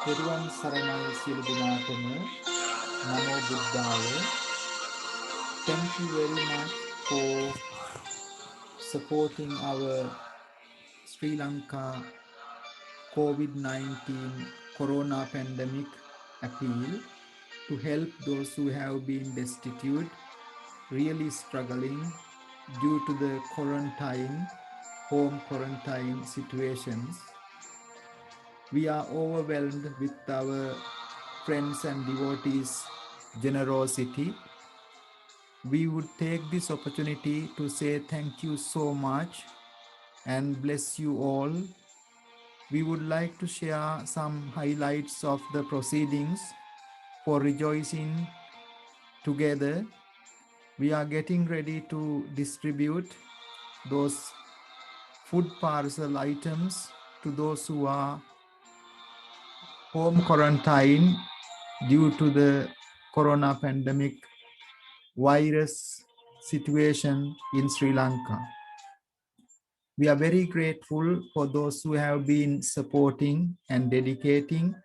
තෙරුවන් සරණයි සියලු දෙනාටම නමෝ බුද්ධාය. Thank you very much for supporting our Sri Lanka COVID-19 corona pandemic appeal to help those who have been destitute, really struggling due to the home quarantine situations. We are overwhelmed with our friends and devotees' generosity. We would take this opportunity to say thank you so much and bless you all. We would like to share some highlights of the proceedings for rejoicing together. We are getting ready to distribute those food parcel items to those who are home quarantine due to the corona pandemic virus situation in Sri Lanka. We are very grateful for those who have been supporting and dedicating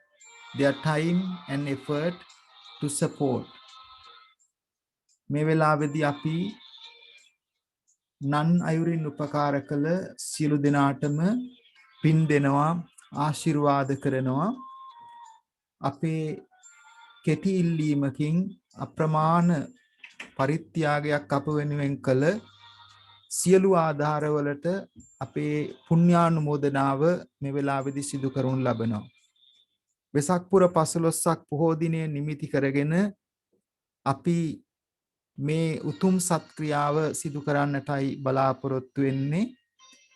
their time and effort to support. මේ වෙලාවේදී අපි නන් අයුරින් උපකාර කළ සියලු දෙනාටම පින් දෙනවා ආශිර්වාද කරනවා. අපේ කෙටි ඉල්ලීමකින් අප්‍රමාණ පරිත්‍යාගයක් අප වෙනුවෙන් කළ සියලු ආධාරවලට අපේ පුණ්‍යානුමෝදනාව මේ වෙලාවේදී සිදු කරනු ලබනවා. වෙසක් පුර 15ක් පොහෝ දිනය නිමිති කරගෙන අපි මේ උතුම් සත්ක්‍රියාව සිදු කරන්නටයි බලාපොරොත්තු වෙන්නේ.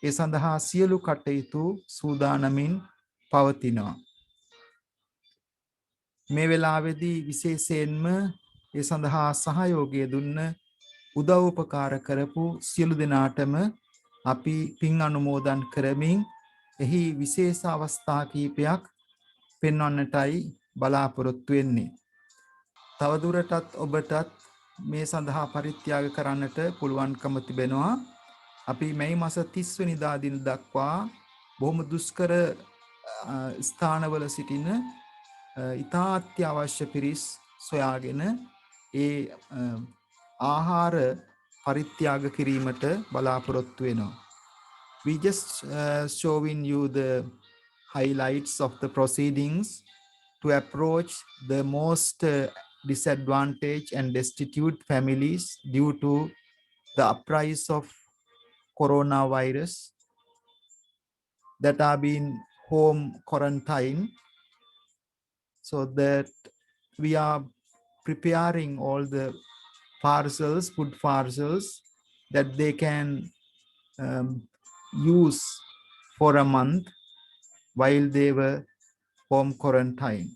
ඒ සඳහා සියලු කටයුතු සූදානමින් පවතිනවා. මේ වෙලාවේදී විශේෂයෙන්ම ඒ සඳහා සහයෝගය දුන්න උදව් උපකාර කරපු සියලු දෙනාටම අපි පින් අනුමෝදන් කරමින් එහි විශේෂ අවස්ථා කීපයක් පෙන්වන්නටයි බලාපොරොත්තු වෙන්නේ. තවදුරටත් ඔබටත් මේ සඳහා පරිත්‍යාග කරන්නට පුළුවන්කම තිබෙනවා. අපි මේ මාස 30 වෙනිදා දින දක්වා බොහොම දුෂ්කර ස්ථානවල සිටින ඉතා අත්‍යවශ්‍ය පිරිස් සොයාගෙන ඒ ආහාර පරිත්‍යාග කිරීමට බලාපොරොත්තු වෙනවා. We just showing you the highlights of the proceedings to approach the most disadvantaged and destitute families due to the uprise of coronavirus that are being home quarantine, so that we are preparing all the parcels, food parcels that they can use for a month while they were home quarantine.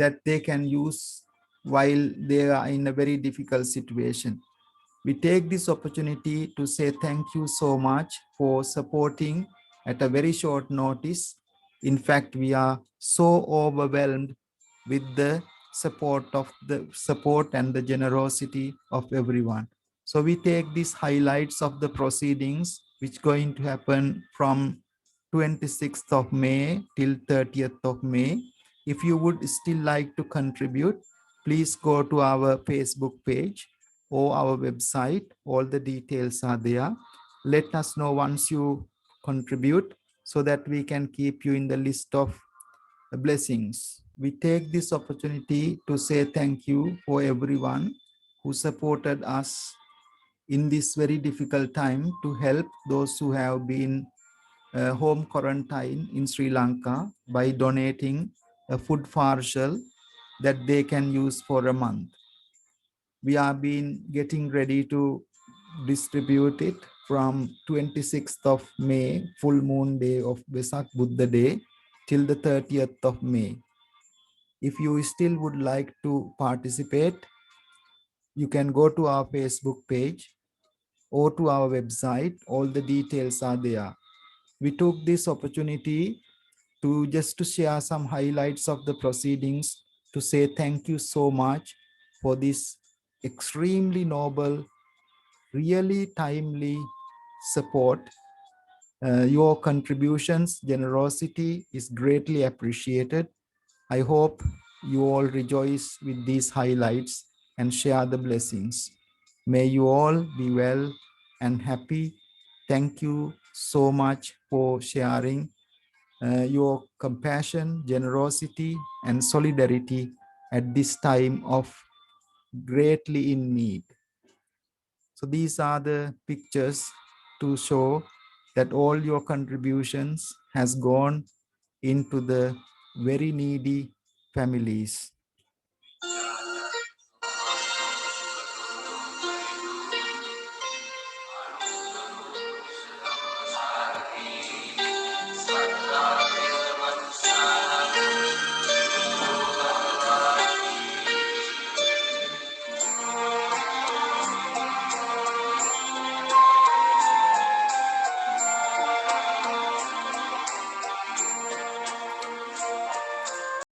That they can use while they are in a very difficult situation. We take this opportunity to say thank you so much for supporting at a very short notice. In fact, we are so overwhelmed with the support and the generosity of everyone. So we take these highlights of the proceedings which going to happen from 26th of May till 30th of May. If you would still like to contribute, please go to our Facebook page or our website. All the details are there. Let us know once you contribute so that we can keep you in the list of blessings. We take this opportunity to say thank you for everyone who supported us in this very difficult time to help those who have been home quarantine in Sri Lanka by donating a food parcel that they can use for a month. We are getting ready to distribute it from 26th of May, full moon day of Vesak Buddha Day, till the 30th of May. If you still would like to participate, you can go to our Facebook page or to our website. All the details are there. We took this opportunity to share some highlights of the proceedings to say thank you so much for this extremely noble, really timely support. Your contributions, generosity is greatly appreciated. I hope you all rejoice with these highlights and share the blessings. May you all be well and happy. Thank you so much for sharing your compassion, generosity, and solidarity at this time of greatly in need. So these are the pictures to show that all your contributions has gone into the very needy families.